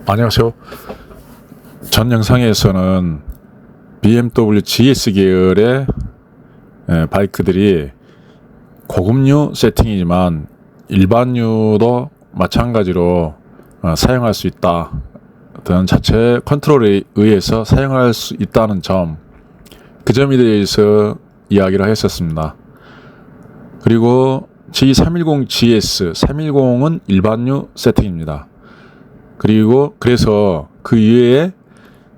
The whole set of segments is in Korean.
안녕하세요. 전 영상에서는 BMW GS 계열의 바이크들이 고급류 세팅이지만 일반류도 마찬가지로 사용할 수 있다. 어떤 자체 컨트롤에 의해서 사용할 수 있다는 점, 그 점에 대해서 이야기를 했었습니다. 그리고 G310 GS, 310은 일반류 세팅입니다. 그리고 그래서 그 이외에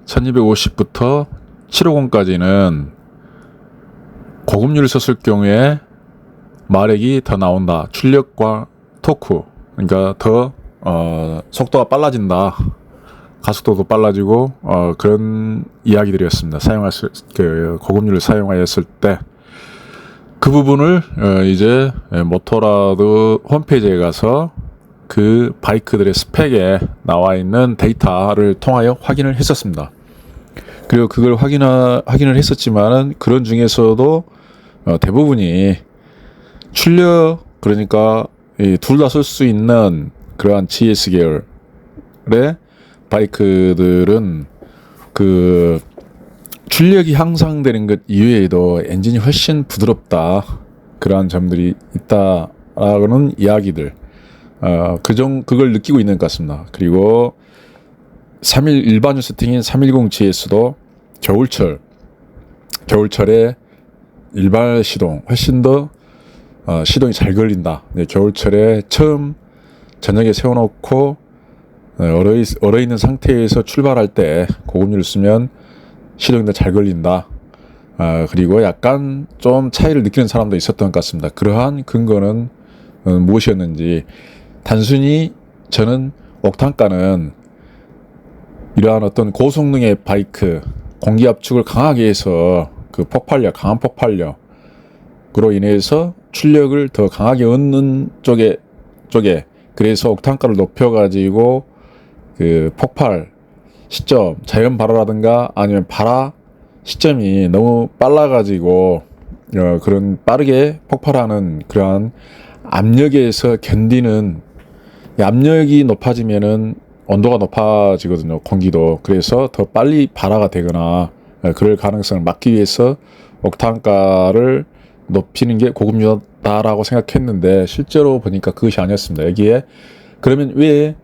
1250부터 750까지는 고급류를 썼을 경우에 마력이 더 나온다. 출력과 토크, 그러니까 더 속도가 빨라진다. 가속도도 빨라지고 그런 이야기들이었습니다. 고급류를 사용하였을 때 그 부분을 이제 모토라드 홈페이지에 가서 그 바이크들의 스펙에 나와 있는 데이터를 통하여 확인을 했었습니다. 그리고 그걸 확인을 했었지만은 그런 중에서도 대부분이 출력, 그러니까 둘 다 쓸 수 있는 그러한 GS 계열의 바이크들은 그 출력이 향상되는 것 이외에도 엔진이 훨씬 부드럽다, 그러한 점들이 있다라는 이야기들, 그걸 느끼고 있는 것 같습니다. 그리고 일반유 세팅인 310 GS도 겨울철에 일반 시동 훨씬 더 시동이 잘 걸린다. 겨울철에 처음 저녁에 세워놓고 얼어 있는 상태에서 출발할 때 고급류를 쓰면 시동이 더 잘 걸린다. 그리고 약간 좀 차이를 느끼는 사람도 있었던 것 같습니다. 그러한 근거는 무엇이었는지, 단순히 저는 옥탄가는 이러한 어떤 고성능의 바이크, 공기 압축을 강하게 해서 강한 폭발력으로 인해서 출력을 더 강하게 얻는 쪽에 그래서 옥탄가를 높여가지고 그 폭발 시점, 자연 발화라든가 아니면 발화 시점이 너무 빨라가지고 그런 빠르게 폭발하는 그러한 압력에서 견디는, 압력이 높아지면은 온도가 높아지거든요, 공기도. 그래서 더 빨리 발화가 되거나 그럴 가능성을 막기 위해서 옥탄가를 높이는 게 고급류다라고 생각했는데 실제로 보니까 그것이 아니었습니다. 여기에 그러면 왜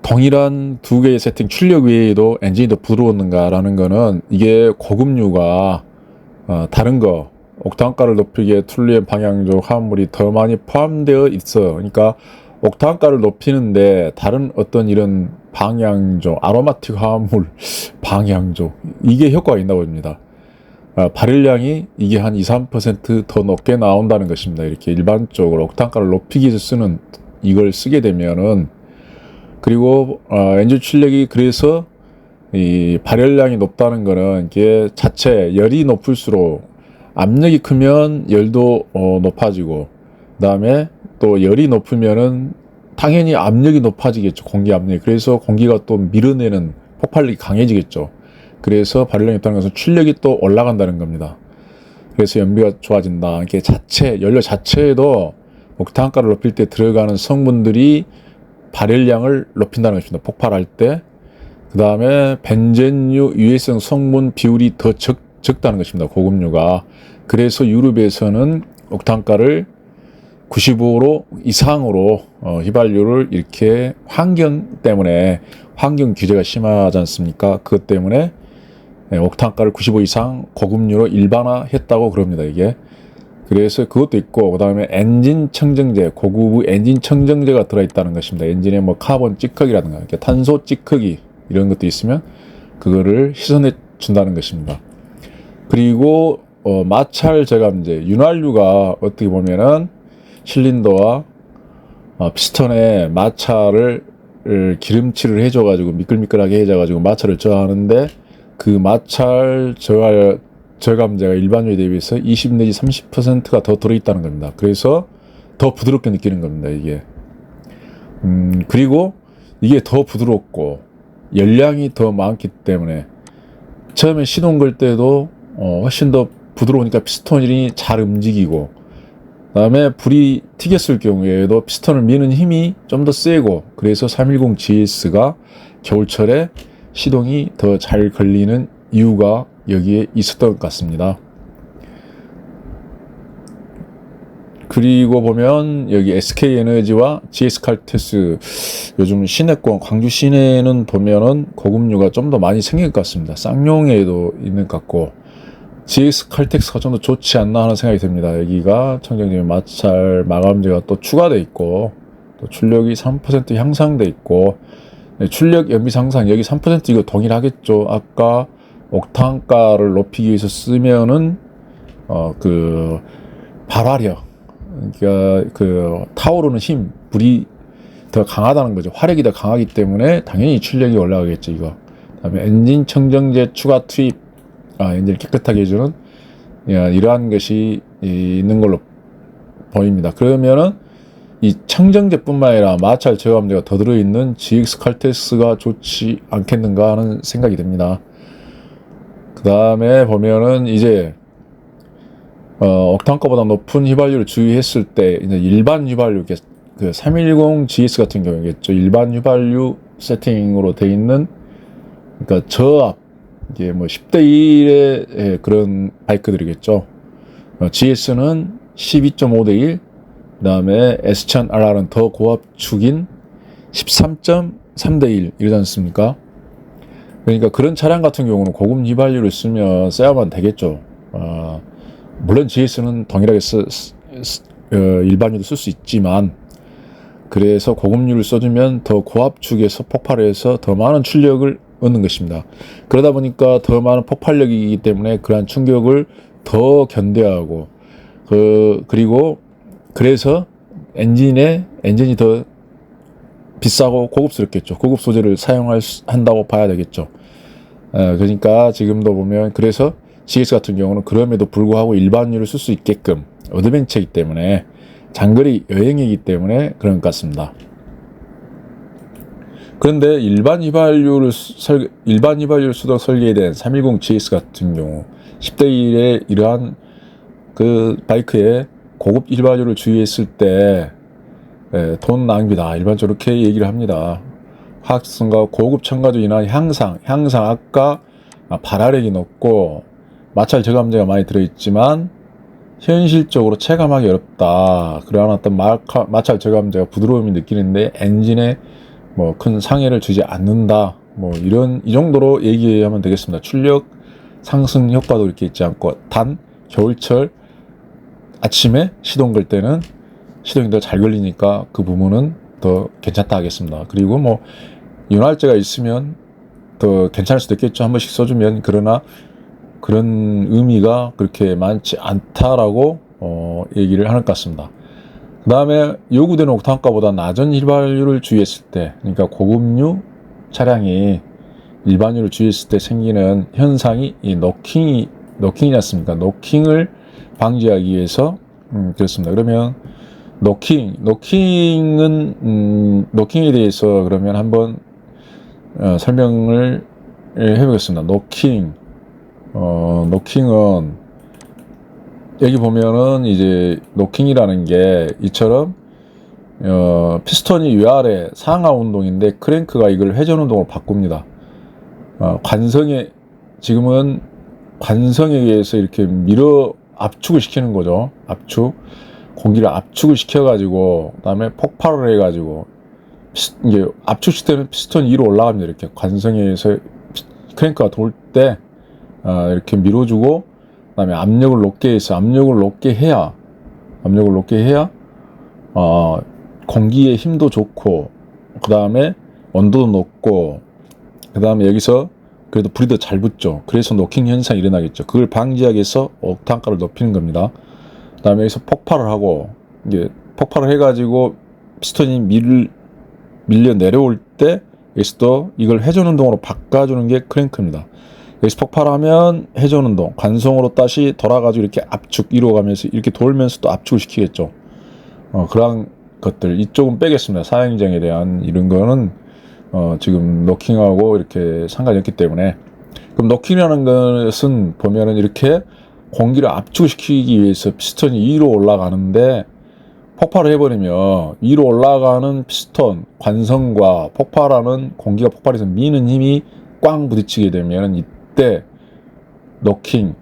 동일한 두 개의 세팅, 출력 외에도 엔진이 더 부드러웠는가라는 거는, 이게 고급류가 다른 거, 옥탄가를 높이기에 툴루엔 방향조 화합물이 더 많이 포함되어 있어. 그러니까 옥탄가를 높이는데 다른 어떤 이런 방향조, 아로마틱 화합물 방향조, 이게 효과가 있나 봅니다. 발열량이 이게 한 2~3% 더 높게 나온다는 것입니다. 이렇게 일반적으로 옥탄가를 높이기 위해서 쓰는 이걸 쓰게 되면은. 그리고 엔진 출력이, 그래서 이 발열량이 높다는 거는 이게 자체 열이 높을수록 압력이 크면 열도 높아지고, 그다음에 또 열이 높으면은 당연히 압력이 높아지겠죠, 공기 압력이. 그래서 공기가 또 밀어내는 폭발력이 강해지겠죠. 그래서 발열량이 높다는 것은 출력이 또 올라간다는 겁니다. 그래서 연비가 좋아진다. 이게 연료 자체에도 옥탄가를 높일 때 들어가는 성분들이 발열량을 높인다는 것입니다, 폭발할 때. 그 다음에 벤젠류 유해성 성분 비율이 더 적다는 것입니다, 고급류가. 그래서 유럽에서는 옥탄가를 95로 이상으로 휘발유를 이렇게 환경 때문에, 환경 규제가 심하지 않습니까? 그것 때문에 옥탄가를 95 이상 고급류로 일반화했다고 그럽니다, 이게. 그래서 그것도 있고, 그 다음에 엔진 청정제, 고급의 엔진 청정제가 들어있다는 것입니다. 엔진에 뭐 카본 찌꺼기라든가 이렇게 탄소 찌꺼기 이런 것도 있으면 그거를 씻어내 준다는 것입니다. 그리고 마찰 저감제, 윤활유가 어떻게 보면은 실린더와 피스톤에 마찰을 기름칠을 해줘가지고 미끌미끌하게 해줘가지고 마찰을 저하는데, 그 마찰 저감제가 일반유에 대비해서 20 내지 30%가 더 들어있다는 겁니다. 그래서 더 부드럽게 느끼는 겁니다, 이게. 그리고 이게 더 부드럽고 열량이 더 많기 때문에 처음에 시동 걸 때도 훨씬 더 부드러우니까 피스톤이 잘 움직이고, 그다음에 불이 튀겼을 경우에도 피스톤을 미는 힘이 좀 더 세고, 그래서 310GS가 겨울철에 시동이 더 잘 걸리는 이유가 여기에 있었던 것 같습니다. 그리고 보면 여기 SK에너지와 GS칼텍스, 요즘 시내권 광주 시내는 보면은 고급류가 좀 더 많이 생긴 것 같습니다. 쌍용에도 있는 것 같고, GS칼텍스가 좀 더 좋지 않나 하는 생각이 듭니다. 여기가 청정지역 마찰 마감재가 또 추가돼 있고, 또 출력이 3% 향상돼 있고, 출력 연비 상상 여기 3% 이거 동일하겠죠. 아까 옥탄가를 높이기 위해서 쓰면은 그 발화력, 그러니까 그 타오르는 힘, 불이 더 강하다는 거죠. 화력이 더 강하기 때문에 당연히 출력이 올라가겠죠. 이거. 그다음에 엔진 청정제 추가 투입, 엔진을 깨끗하게 해주는 이러한 것이 있는 걸로 보입니다. 그러면은 이 청정제뿐만 아니라 마찰 저감제가 더 들어있는 GX칼텍스가 좋지 않겠는가 하는 생각이 듭니다. 그 다음에 보면은 이제 옥탄가보다 높은 휘발유를 주유했을 때 이제 일반 휘발유, 그 310GS 같은 경우겠죠. 일반 휘발유 세팅으로 돼 있는, 그러니까 저압, 이게 뭐 10대 1의 그런 바이크들이겠죠. GS는 12.5대 1, 그 다음에 S1000RR은 더 고압축인 13.3대 1 이러지 않습니까? 그러니까 그런 차량 같은 경우는 고급 휘발유를 쓰면 써야만 되겠죠. 물론 GS는 동일하게 일반유도 쓸 수 있지만, 그래서 고급유를 써주면 더 고압축에서 폭발을 해서 더 많은 출력을 얻는 것입니다. 그러다 보니까 더 많은 폭발력이기 때문에 그러한 충격을 더 견뎌하고, 그리고 그래서 엔진이 더 비싸고 고급스럽겠죠. 고급 소재를 한다고 봐야 되겠죠. 그러니까 지금도 보면, 그래서 GS 같은 경우는 그럼에도 불구하고 일반유를 쓸 수 있게끔 어드벤처이기 때문에, 장거리 여행이기 때문에 그런 것 같습니다. 그런데 일반 휘발유를 쓰도록 설계된 310GS 같은 경우 10대 1의 이러한 그 바이크에 고급 휘발유를 주유했을 때 돈 낭비다, 일반적으로 그렇게 얘기를 합니다. 화학성과 고급 첨가도 인한 향상 아까 발화력이 높고 마찰 저감제가 많이 들어있지만 현실적으로 체감하기 어렵다. 그러한 어떤 마찰 저감제가 부드러움이 느끼는데 엔진에 뭐 큰 상해를 주지 않는다. 뭐 이 정도로 얘기하면 되겠습니다. 출력 상승 효과도 이렇게 있지 않고, 단 겨울철 아침에 시동 걸 때는 시동이 더 잘 걸리니까 그 부분은 더 괜찮다 하겠습니다. 그리고 뭐 윤활제가 있으면 더 괜찮을 수도 있겠죠. 한 번씩 써주면. 그러나 그런 의미가 그렇게 많지 않다라고 얘기를 하는 것 같습니다. 그 다음에 요구되는 옥탄가보다 낮은 휘발유를 주유했을 때, 그러니까 고급류 차량이 일반유를 주유했을 때 생기는 현상이 이 노킹이지 않습니까? 노킹을 방지하기 위해서 그렇습니다. 그러면 노킹에 대해서 그러면 한번 설명을 해보겠습니다. 노킹은 여기 보면은 이제 노킹이라는 게 이처럼 피스톤이 위아래 상하 운동인데 크랭크가 이걸 회전 운동으로 바꿉니다. 지금은 관성에 의해서 이렇게 압축을 시키는 거죠. 공기를 압축을 시켜가지고, 그 다음에 폭발을 해가지고, 이게 압축시킬 때는 피스톤이 위로 올라갑니다. 이렇게 관성에 의해서 크랭크가 돌 때, 이렇게 밀어주고, 그 다음에 압력을 높게 해야, 공기의 힘도 좋고, 그 다음에 온도도 높고, 그 다음에 여기서 그래도 불이 더 잘 붙죠. 그래서 노킹 현상이 일어나겠죠. 그걸 방지하기 위해서 옥탄가를 높이는 겁니다. 그 다음에 여기서 폭발을 하고, 이제 폭발을 해가지고 피스톤이 밀려 내려올 때, 여기서 또 이걸 회전 운동으로 바꿔주는 게 크랭크입니다. 여기서 폭발하면 회전 운동, 관성으로 다시 돌아가지고 이렇게 압축, 이루어가면서 이렇게 돌면서 또 압축을 시키겠죠. 그런 것들, 이쪽은 빼겠습니다. 사행정에 대한 이런 거는, 지금 노킹하고 이렇게 상관이 없기 때문에. 그럼 노킹이라는 것은 보면은 이렇게 공기를 압축시키기 위해서 피스톤이 위로 올라가는데 폭발을 해버리면 위로 올라가는 피스톤 관성과 폭발하는 공기가 폭발해서 미는 힘이 꽝 부딪히게 되면 이때 노킹,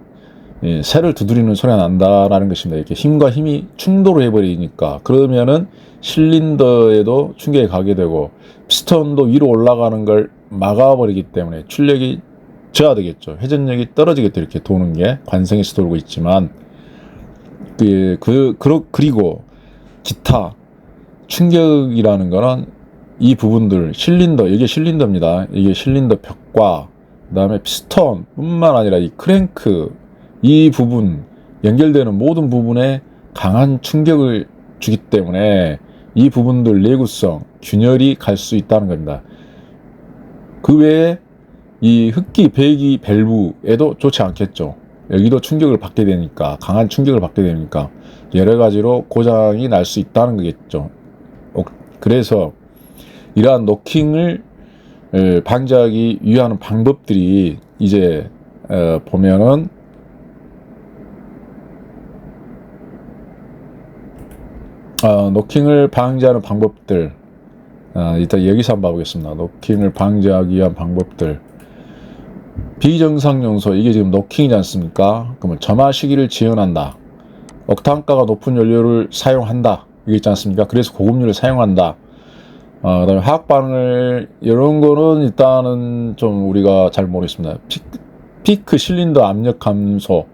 새를 두드리는 소리가 난다라는 것입니다. 이렇게 힘과 힘이 충돌을 해버리니까 그러면은 실린더에도 충격이 가게 되고 피스톤도 위로 올라가는 걸 막아버리기 때문에 출력이 저하되겠죠. 회전력이 떨어지겠죠. 이렇게 도는 게 관성에서 돌고 있지만 그리고 기타 충격이라는 거는 이 부분들 실린더, 이게 실린더입니다. 이게 실린더 벽과 그 다음에 피스톤 뿐만 아니라 이 크랭크 이 부분 연결되는 모든 부분에 강한 충격을 주기 때문에 이 부분들 내구성, 균열이 갈 수 있다는 겁니다. 그 외에 이 흡기, 배기 밸브에도 좋지 않겠죠. 여기도 충격을 받게 되니까, 강한 충격을 받게 되니까 여러 가지로 고장이 날 수 있다는 거겠죠. 그래서 이러한 노킹을 방지하기 위한 방법들이 이제 보면은 노킹을 방지하는 방법들 일단 여기서 한번 봐보겠습니다. 노킹을 방지하기 위한 방법들 비정상 요소 이게 지금 노킹이지 않습니까? 그러면 점화 시기를 지연한다. 옥탄가가 높은 연료를 사용한다. 이게 있지 않습니까? 그래서 고급유를 사용한다. 그다음에 화학 반응을 이런 거는 일단은 좀 우리가 잘 모르겠습니다. 피크 실린더 압력 감소,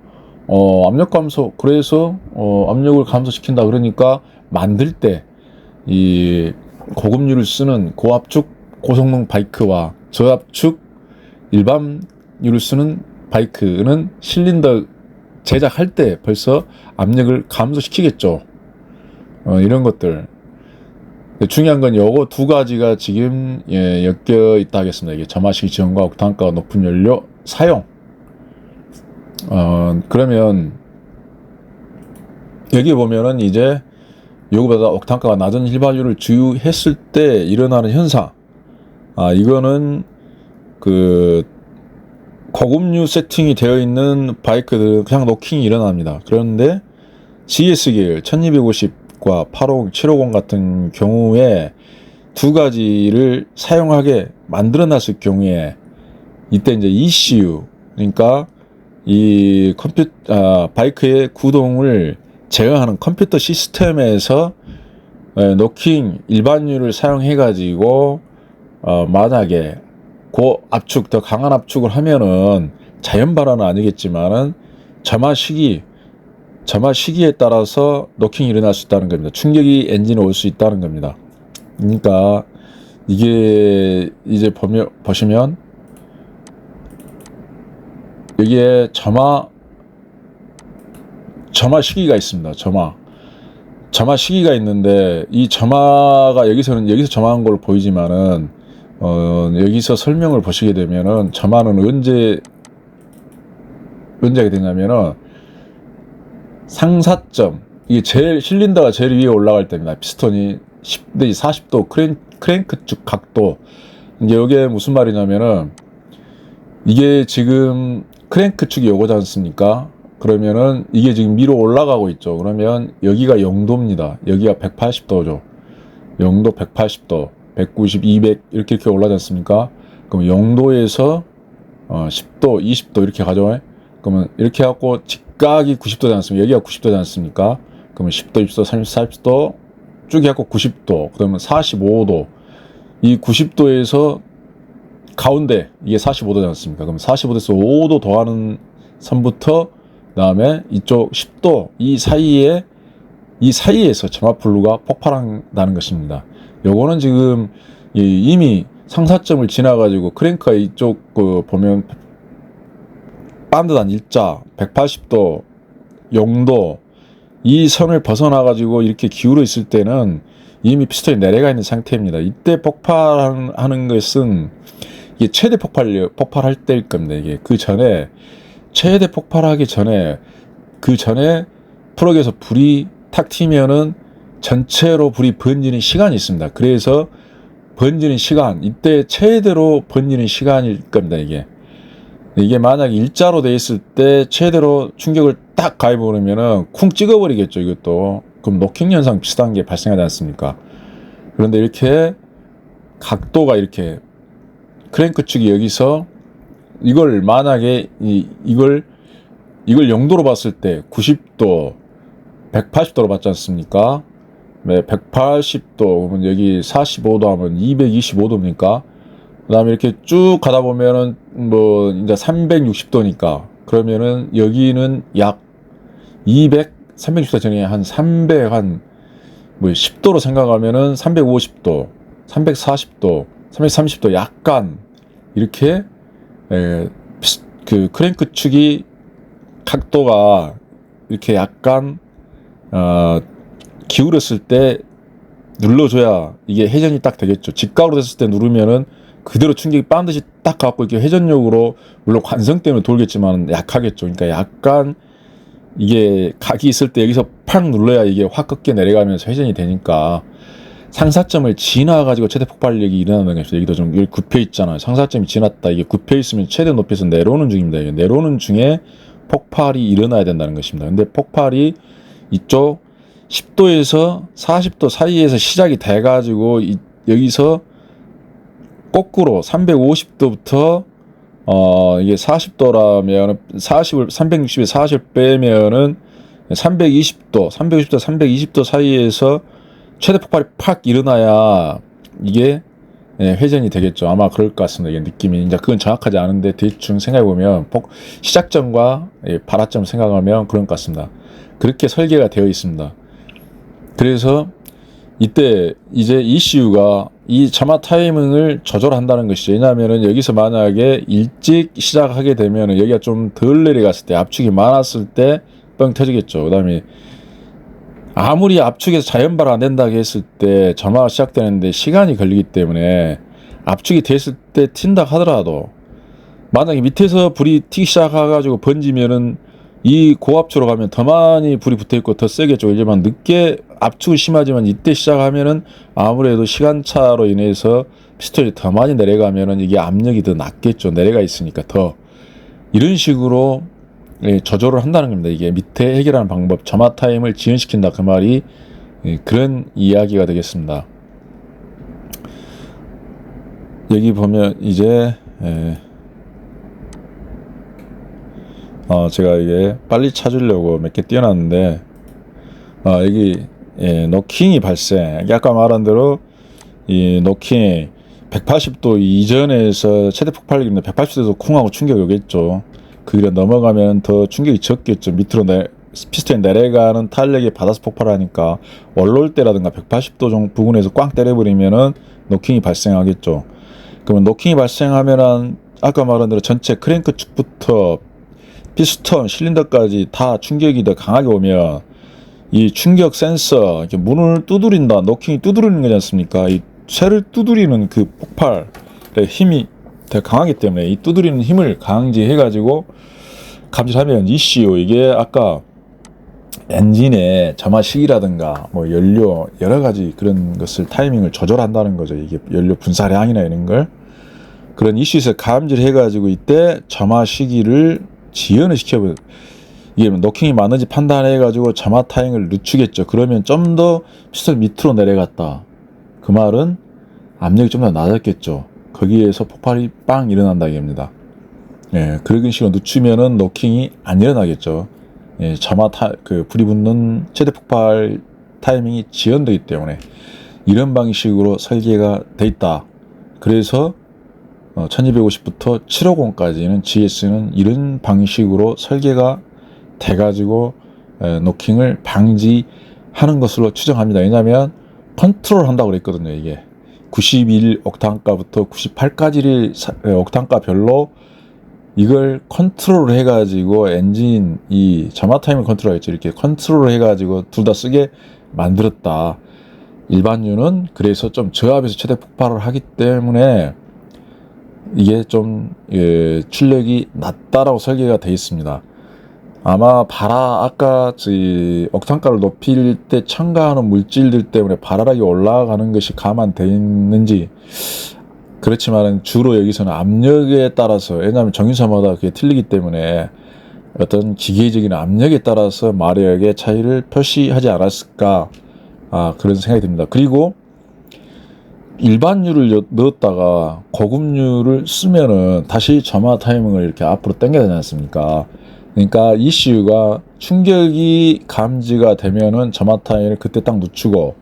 압력 감소. 그래서 압력을 감소시킨다. 그러니까 만들 때 이 고급유를 쓰는 고압축 고성능 바이크와 저압축 일반유를 쓰는 바이크는 실린더 제작할 때 벌써 압력을 감소시키겠죠. 이런 것들. 중요한 건 요거 두 가지가 지금 엮여 있다 하겠습니다. 이게 점화시기 지연과 옥탄가가 높은 연료 사용. 그러면 여기 보면은 이제 요거보다 옥탄가가 낮은 휘발유를 주유했을 때 일어나는 현상. 이거는 그 고급유 세팅이 되어 있는 바이크들은 그냥 노킹이 일어납니다. 그런데 GS 계열 1250과 850, 750 같은 경우에 두 가지를 사용하게 만들어놨을 경우에 이때 이제 ECU, 그러니까 이 바이크의 구동을 제어하는 컴퓨터 시스템에서 노킹 일반유를 사용해 가지고 만약에 고압축, 더 강한 압축을 하면은 자연 발화는 아니겠지만은 점화 시기에 따라서 노킹이 일어날 수 있다는 겁니다. 충격이 엔진에 올 수 있다는 겁니다. 그러니까 이게 이제 보시면 여기에 점화 시기가 있습니다. 점화 시기가 있는데 이 점화가 여기서 점화한 걸로 보이지만은 여기서 설명을 보시게 되면은 점화는 언제 하게 되냐면은 상사점, 이게 실린더가 제일 위에 올라갈 때입니다. 피스톤이 10 내지 40도 크랭크 쪽 각도. 이제 이게 무슨 말이냐면은 이게 지금 크랭크 축이 요거지 않습니까? 그러면은 이게 지금 위로 올라가고 있죠. 그러면 여기가 0도입니다. 여기가 180도죠. 0도 180도, 190, 200 이렇게 올라가지 않습니까? 그럼 0도에서 10도, 20도 이렇게 가죠. 그러면 이렇게 해갖고 직각이 90도지 않습니까? 여기가 90도지 않습니까? 그러면 10도, 20도, 30도, 40도 쭉 해갖고 90도, 그러면 45도. 이 90도에서 가운데 이게 45도지 않습니까? 그럼 45도에서 5도 더하는 선부터 그다음에 이쪽 10도 이 사이에서 점화플루가 폭발한다는 것입니다. 요거는 지금 이미 상사점을 지나가지고 크랭크가 이쪽 보면 반듯한 일자 180도 0도 이 선을 벗어나가지고 이렇게 기울어 있을 때는 이미 피스톤이 내려가 있는 상태입니다. 이때 폭발하는 것은 이게 최대 폭발할 때일 겁니다. 이게 그 전에 최대 폭발하기 전에 프럭에서 불이 탁 튀면은 전체로 불이 번지는 시간이 있습니다. 그래서 번지는 시간, 이때 최대로 번지는 시간일 겁니다. 이게 이게 만약에 일자로 돼 있을 때 최대로 충격을 딱 가해버리면은 쿵 찍어버리겠죠, 이것도. 그럼 노킹 현상 비슷한 게 발생하지 않습니까? 그런데 이렇게 각도가 이렇게 크랭크 축이 여기서 이걸 만약에 이걸 0도로 봤을 때 90도, 180도로 봤지 않습니까? 네, 180도, 그러면 여기 45도 하면 225도입니까? 그 다음에 이렇게 쭉 가다 보면은 뭐 이제 360도니까 그러면은 여기는 약 360도 전에 한 300, 뭐 10도로 생각하면은 350도, 340도, 330도 약간 이렇게 그 크랭크 축이 각도가 이렇게 약간 기울었을 때 눌러줘야 이게 회전이 딱 되겠죠. 직각으로 됐을 때 누르면은 그대로 충격이 반드시 딱 갖고 이렇게 회전력으로 물론 관성 때문에 돌겠지만 약하겠죠. 그러니까 약간 이게 각이 있을 때 여기서 팍 눌러야 이게 확 꺾여 내려가면서 회전이 되니까 상사점을 지나가지고 최대 폭발력이 일어나는 것이죠. 여기도 좀 굽혀 있잖아요. 상사점이 지났다. 이게 굽혀 있으면 최대 높이에서 내려오는 중입니다. 이게 내려오는 중에 폭발이 일어나야 된다는 것입니다. 근데 폭발이 이쪽 10도에서 40도 사이에서 시작이 돼가지고 여기서 거꾸로 350도부터 이게 40도라면 360에 40 빼면은 320도, 320도 사이에서 최대 폭발이 팍 일어나야 이게 회전이 되겠죠. 아마 그럴 것 같습니다. 이게 느낌이. 이제 그건 정확하지 않은데 대충 생각해보면 시작점과 발화점 생각하면 그런 것 같습니다. 그렇게 설계가 되어 있습니다. 그래서 이때 이제 ECU가 이 점화 타이밍을 조절한다는 것이죠. 왜냐하면은 여기서 만약에 일찍 시작하게 되면은 여기가 좀 덜 내려갔을 때 압축이 많았을 때 뻥 터지겠죠. 그 다음에 아무리 압축에서 자연발 안 된다고 했을 때 점화가 시작되는데 시간이 걸리기 때문에 압축이 됐을 때 튄다 하더라도 만약에 밑에서 불이 튀기 시작해가지고 번지면은 이 고압초로 가면 더 많이 불이 붙어있고 더 세겠죠. 이제만 늦게 압축이 심하지만 이때 시작하면은 아무래도 시간차로 인해서 피스톨이 더 많이 내려가면은 이게 압력이 더 낮겠죠. 내려가 있으니까 더. 이런 식으로 조절을 한다는 겁니다. 이게 밑에 해결하는 방법, 점화 타임을 지연시킨다. 그 말이 그런 이야기가 되겠습니다. 여기 보면 이제 제가 이게 빨리 찾으려고 몇 개 띄워놨는데 여기 노킹이 발생. 아까 말한 대로 이 노킹 180도 이전에서 최대 폭발력인데 180도에서 쿵하고 충격이 오겠죠. 그 길에 넘어가면 더 충격이 적겠죠. 밑으로 피스톤이 내려가는 탄력이 받아서 폭발하니까 원로일 때라든가 180도 정도 부근에서 꽝 때려버리면은 노킹이 발생하겠죠. 그러면 노킹이 발생하면은 아까 말한 대로 전체 크랭크 축부터 피스톤, 실린더까지 다 충격이 더 강하게 오면 이 충격 센서, 이렇게 문을 두드린다, 노킹이 두드리는 거지 않습니까? 이 쇠를 두드리는 그 폭발의 힘이 더 강하기 때문에 이 두드리는 힘을 강제해가지고 감지하면 ECU, 이게 아까 엔진의 점화 시기라든가 뭐 연료 여러 가지 그런 것을 타이밍을 조절한다는 거죠. 이게 연료 분사량이나 이런 걸 그런 ECU에서 감지를 해가지고 이때 점화 시기를 지연을 시켜버려. 이게 노킹이 많은지 판단해가지고 점화 타임을 늦추겠죠. 그러면 좀 더 피스톨 밑으로 내려갔다. 그 말은 압력이 좀 더 낮았겠죠. 거기에서 폭발이 빵 일어난다 이겁니다. 그런 식으로 늦추면은 노킹이 안 일어나겠죠. 점화 불이 붙는 최대 폭발 타이밍이 지연되기 때문에 이런 방식으로 설계가 돼 있다. 그래서 1250부터 750까지는 GS는 이런 방식으로 설계가 돼가지고 노킹을 방지하는 것으로 추정합니다. 왜냐하면 컨트롤 한다고 그랬거든요. 이게 91 옥탄가부터 98까지를 옥탄가별로 이걸 컨트롤 해가지고 엔진 이 점화 타임을 컨트롤하겠죠. 이렇게 컨트롤 해가지고 둘 다 쓰게 만들었다. 일반유는 그래서 좀 저압에서 최대 폭발을 하기 때문에 이게 좀 출력이 낮다라고 설계가 되어 있습니다. 아마 아까 옥탄가를 높일 때 첨가하는 물질들 때문에 발화력이 올라가는 것이 감안되어 있는지 그렇지만 주로 여기서는 압력에 따라서, 왜냐하면 정유사마다 그게 틀리기 때문에 어떤 기계적인 압력에 따라서 마력의 차이를 표시하지 않았을까, 그런 생각이 듭니다. 그리고 일반유를 넣었다가 고급유를 쓰면은 다시 점화 타이밍을 이렇게 앞으로 당겨야 되지 않습니까? 그러니까 ECU가 충격이 감지가 되면은 점화 타이밍을 그때 딱 늦추고,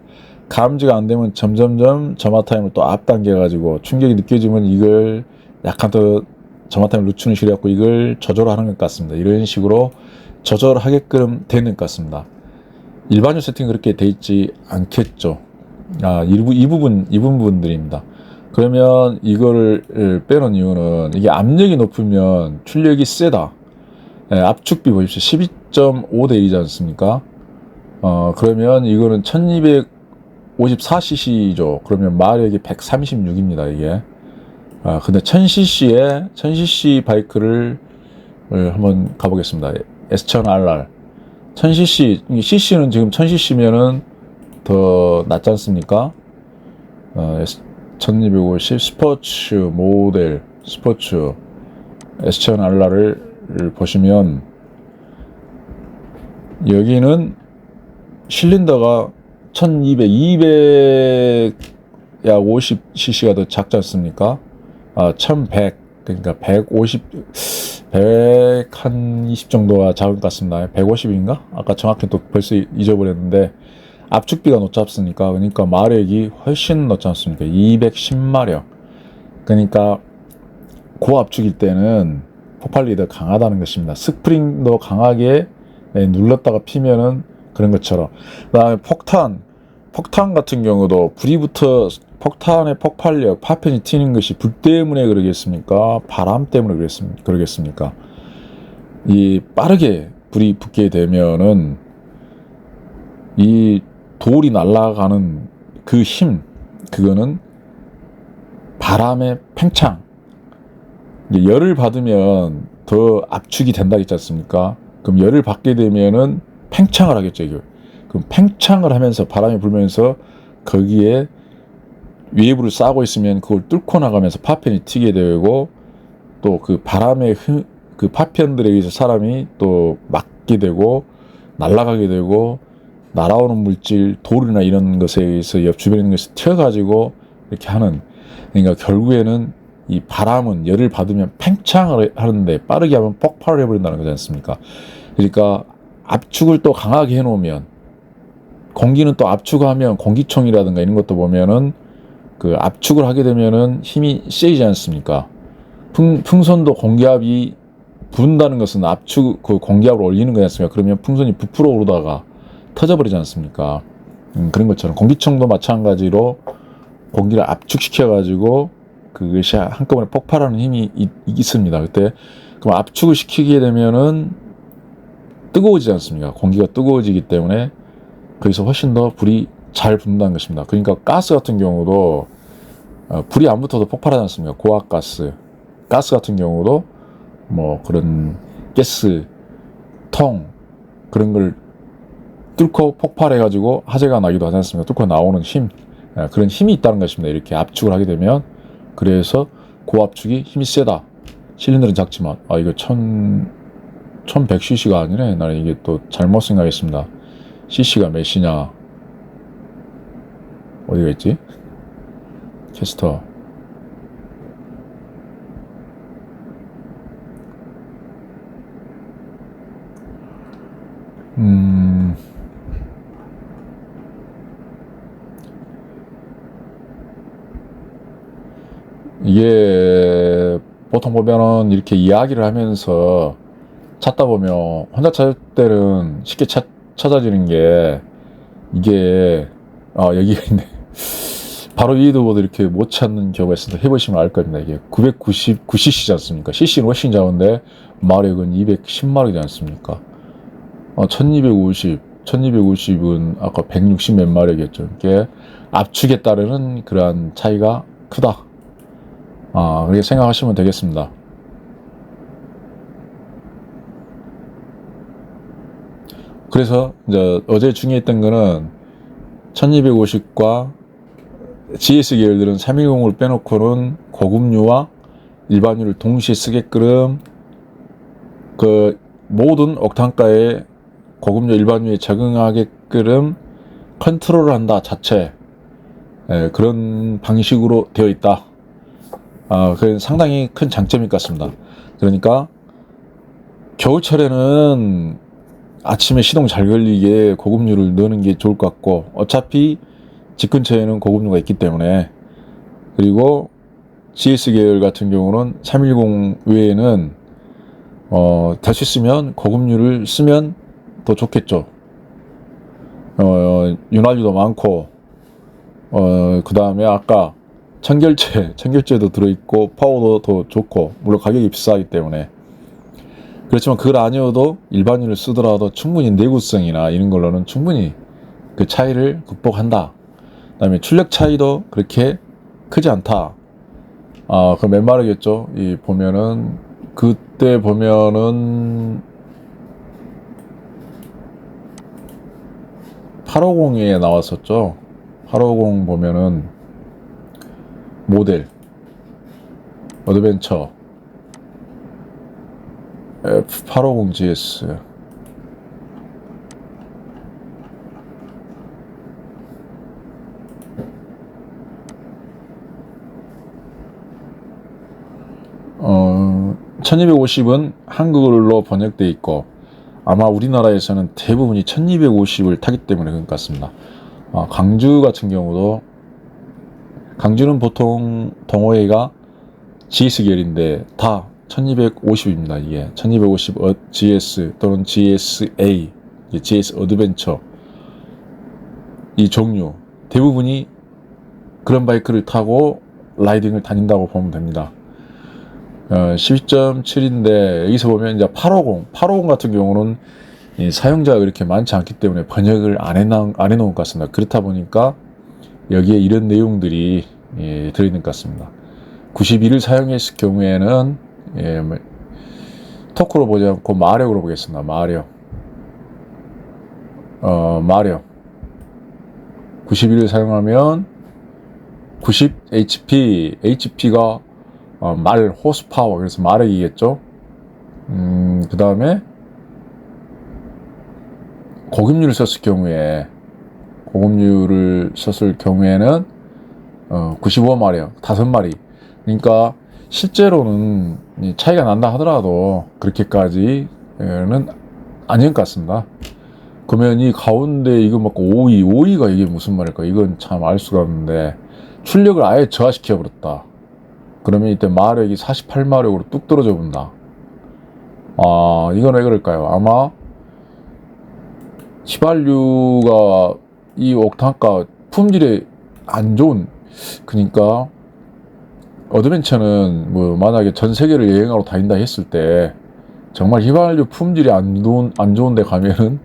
감지가 안 되면 점점점 점화 타임을 또 앞당겨가지고 충격이 느껴지면 이걸 약간 더 점화 타임을 늦추는 식으로 해갖고 이걸 조절하는 것 같습니다. 이런 식으로 조절하게끔 되는 것 같습니다. 일반적 세팅 그렇게 돼 있지 않겠죠. 이 부분들입니다. 그러면 이거를 빼놓은 이유는 이게 압력이 높으면 출력이 세다. 압축비 보십시오. 12.5 대 1이지 않습니까? 그러면 이거는 1254cc죠. 그러면 마력이 136입니다, 이게. 근데 1000cc 바이크를 한번 가보겠습니다. S1000RR. 1000cc, cc는 지금 1000cc면은 더 낫지 않습니까? 1250 스포츠 모델, 스포츠 S1000RR을 보시면, 여기는 실린더가 1200, 약 50cc가 더 작지 않습니까? 1100, 그러니까 120 정도가 작은 것 같습니다. 150인가? 아까 정확히 또 벌써 잊어버렸는데, 압축비가 높잡습니까? 그러니까 마력이 훨씬 높지 않습니까? 210마력. 그러니까 고압축일 때는 폭발력이 더 강하다는 것입니다. 스프링도 강하게 눌렀다가 피면은 그런 것처럼. 그다음에 폭탄 같은 경우도 불이 붙어 폭탄의 폭발력, 파편이 튀는 것이 불 때문에 그러겠습니까? 바람 때문에 그러겠습니까? 이 빠르게 불이 붙게 되면은 이 돌이 날아가는 그 힘, 그거는 바람의 팽창. 열을 받으면 더 압축이 된다 했지 않습니까? 그럼 열을 받게 되면은 팽창을 하겠죠, 이거. 그럼 팽창을 하면서 바람이 불면서 거기에 웨이브를 쏴고 있으면 그걸 뚫고 나가면서 파편이 튀게 되고, 또 그 바람의 그 파편들에 의해서 사람이 또 맞게 되고 날아가게 되고, 날아오는 물질, 돌이나 이런 것에 의해서 옆 주변에 있는 것이 튀어가지고 이렇게 하는. 그러니까 결국에는 이 바람은 열을 받으면 팽창을 하는데 빠르게 하면 폭발을 해버린다는 거지 않습니까? 그러니까 압축을 또 강하게 해놓으면, 공기는 또 압축하면 공기총이라든가 이런 것도 보면은 그 압축을 하게 되면은 힘이 세지 않습니까? 풍선도 공기압이 부른다는 것은 그 공기압을 올리는 거지 않습니까? 그러면 풍선이 부풀어 오르다가 터져버리지 않습니까? 그런 것처럼 공기총도 마찬가지로 공기를 압축시켜가지고 그것이 한꺼번에 폭발하는 힘이 있습니다. 그때 그럼 압축을 시키게 되면은 뜨거워지지 않습니까? 공기가 뜨거워지기 때문에 거기서 훨씬 더 불이 잘 붙는다는 것입니다. 그러니까 가스 같은 경우도 불이 안 붙어도 폭발하지 않습니까? 고압가스, 가스 같은 경우도 뭐 그런 가스 통 그런 걸 뚫고 폭발해가지고 화재가 나기도 하지 않습니까? 뚫고 나오는 힘, 그런 힘이 있다는 것입니다. 이렇게 압축을 하게 되면. 그래서 고압축이 힘이 세다. 실린더는 작지만, 이거 1100cc가 아니네. 나는 이게 또 잘못 생각했습니다. cc가 몇이냐? 어디가 있지? 캐스터. 이게 보통 보면은 이렇게 이야기를 하면서 찾다 보면 혼자 찾을 때는 쉽게 찾아지는 게, 이게 여기가 있네. 바로 위에도 보도 이렇게 못 찾는 경우가 있어서 해보시면 알 겁니다. 이게 999cc지 않습니까? cc는 훨씬 작은데 마력은 210마력이지 않습니까? 1250은 아까 160 몇 마력이었죠. 이게 압축에 따르는 그러한 차이가 크다. 그렇게 생각하시면 되겠습니다. 그래서 이제 어제 중요했던 거는 1250과 GS 계열들은 310을 빼놓고는 고급류와 일반유를 동시에 쓰게끔 그 모든 옥탄가에 고급류 일반유에 적응하게끔 컨트롤을 한다 자체, 그런 방식으로 되어 있다. 그게 상당히 큰 장점일 것 같습니다. 그러니까 겨울철에는 아침에 시동 잘 걸리게 고급류를 넣는 게 좋을 것 같고, 어차피 집 근처에는 고급류가 있기 때문에. 그리고 GS 계열 같은 경우는 310 외에는 될 수 있으면 고급류를 쓰면 더 좋겠죠. 윤활유도 많고, 그 다음에 아까 청결제도 들어있고, 파워도 더 좋고, 물론 가격이 비싸기 때문에. 그렇지만 그걸 아니어도 일반유를 쓰더라도 충분히 내구성이나 이런 걸로는 충분히 그 차이를 극복한다. 그 다음에 출력 차이도 그렇게 크지 않다. 그 맨말이겠죠. 보면은, 그때 보면은, 850에 나왔었죠. 850 보면은, 모델, 어드벤처, F850GS. 어, 1250은 한글로 번역되어 있고, 아마 우리나라에서는 대부분이 1250을 타기 때문에 그런 것 같습니다. 강주 같은 경우도, 강주는 보통 동호회가 GS 계열인데 다 1250입니다. 이게 1250 GS 또는 GSA, GS 어드벤처, 이 종류 대부분이 그런 바이크를 타고 라이딩을 다닌다고 보면 됩니다. 12.7인데 여기서 보면 이제 850 같은 경우는 이 사용자가 그렇게 많지 않기 때문에 번역을 안 해놓은 것 같습니다. 그렇다 보니까 여기에 이런 내용들이 들어있는 것 같습니다. 91을 사용했을 경우에는 토크로 보지 않고 마력으로 보겠습니다. 마력. 91을 사용하면 90 HP가 말 호스파워, 그래서 마력이겠죠. 그 다음에 고급류를 썼을 경우에는 95마력, 5마리. 그러니까 실제로는 차이가 난다 하더라도 그렇게까지는 아닌 것 같습니다. 그러면 이 가운데 이거 막 5위가 이게 무슨 말일까? 이건 참 알 수가 없는데, 출력을 아예 저하시켜 버렸다. 그러면 이때 마력이 48마력으로 뚝 떨어져 본다. 이건 왜 그럴까요? 아마 휘발유가 이 옥탄가 품질이 안 좋은, 그러니까 어드벤처는 뭐 만약에 전 세계를 여행하러 다닌다 했을 때 정말 휘발유 품질이 안 좋은데 가면은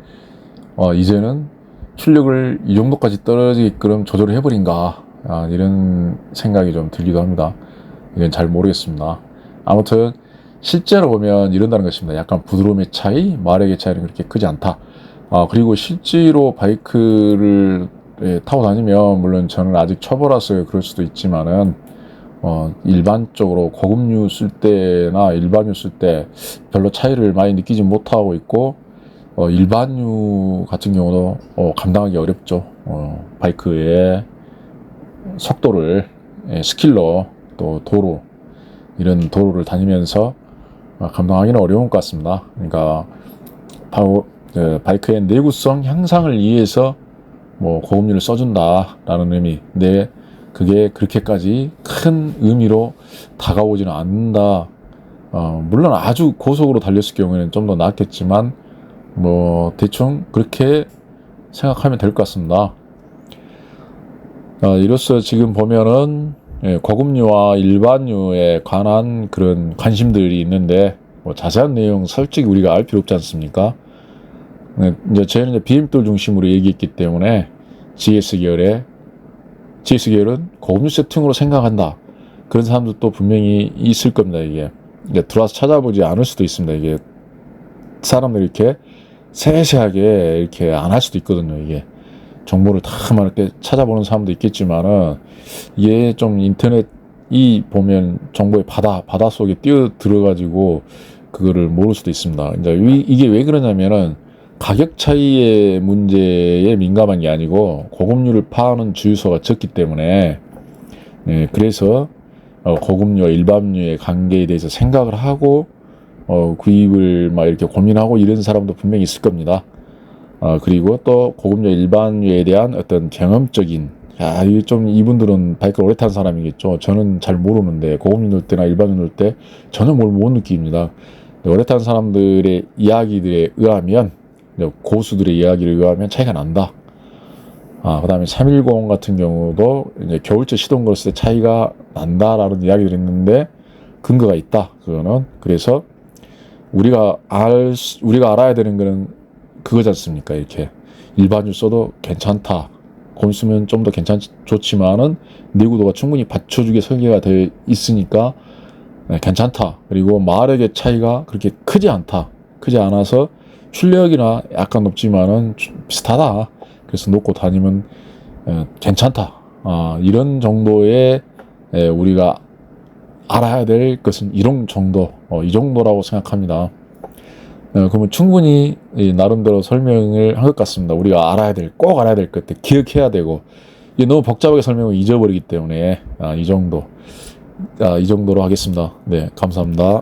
이제는 출력을 이 정도까지 떨어지게끔 조절을 해버린가, 이런 생각이 좀 들기도 합니다. 이건 잘 모르겠습니다. 아무튼 실제로 보면 이런다는 것입니다. 약간 부드러움의 차이, 마력의 차이는 그렇게 크지 않다. 그리고 실제로 바이크를 타고 다니면, 물론 저는 아직 초보라서 그럴 수도 있지만은 일반적으로 고급류 쓸 때나 일반유 쓸 때 별로 차이를 많이 느끼지 못하고 있고, 일반유 같은 경우도 감당하기 어렵죠. 바이크의 속도를 스킬로, 또 도로, 이런 도로를 다니면서 감당하기는 어려운 것 같습니다. 그러니까 바이크의 내구성 향상을 위해서 뭐 고급류를 써준다라는 의미. 근데 그게 그렇게까지 큰 의미로 다가오지는 않는다. 물론 아주 고속으로 달렸을 경우에는 좀 더 낫겠지만, 뭐 대충 그렇게 생각하면 될 것 같습니다. 이로써 지금 보면은 고급류와 일반유에 관한 그런 관심들이 있는데, 뭐 자세한 내용 솔직히 우리가 알 필요 없지 않습니까? 이제 저희는 이제 BM들 중심으로 얘기했기 때문에 GS 계열은 고급류 세팅으로 생각한다, 그런 사람들도 분명히 있을 겁니다. 이게 들어와서 찾아보지 않을 수도 있습니다. 이게 사람들이 이렇게 세세하게 이렇게 안 할 수도 있거든요. 이게 정보를 다 막 이렇게 찾아보는 사람도 있겠지만은 이게 좀 인터넷이 보면 정보의 바다 속에 뛰어 들어가지고 그거를 모를 수도 있습니다. 이제 이게 왜 그러냐면은 가격 차이의 문제에 민감한 게 아니고 고급류를 파는 주유소가 적기 때문에 그래서 고급류와 일반류의 관계에 대해서 생각을 하고 구입을 막 이렇게 고민하고 이런 사람도 분명히 있을 겁니다. 그리고 또 고급류 일반류에 대한 어떤 경험적인 이게 좀 이분들은 바이크를 오래 탄 사람이겠죠. 저는 잘 모르는데 고급류 넣을 때나 일반류 넣을 때 전혀 뭘 못 느낍니다. 오래 탄 사람들의 이야기들에 의하면 고수들의 이야기를 의하면 차이가 난다. 그 다음에 310 같은 경우도 이제 겨울철 시동 걸었을 때 차이가 난다라는 이야기들이 있는데 근거가 있다. 그거는 그래서 우리가 알아야 되는 거는 그거지 않습니까? 이렇게 일반유 써도 괜찮다. 곰 쓰면 좀 더 좋지만은 내구도가 충분히 받쳐주게 설계가 되어 있으니까 괜찮다. 그리고 마력의 차이가 그렇게 크지 않다. 크지 않아서 출력이나 약간 높지만은 비슷하다. 그래서 놓고 다니면 괜찮다. 이런 정도의 우리가 알아야 될 것은 이런 정도, 이 정도라고 생각합니다. 그러면 충분히 나름대로 설명을 한 것 같습니다. 우리가 꼭 알아야 될 것들, 기억해야 되고, 이게 너무 복잡하게 설명을 잊어버리기 때문에 이 정도로 하겠습니다. 네, 감사합니다.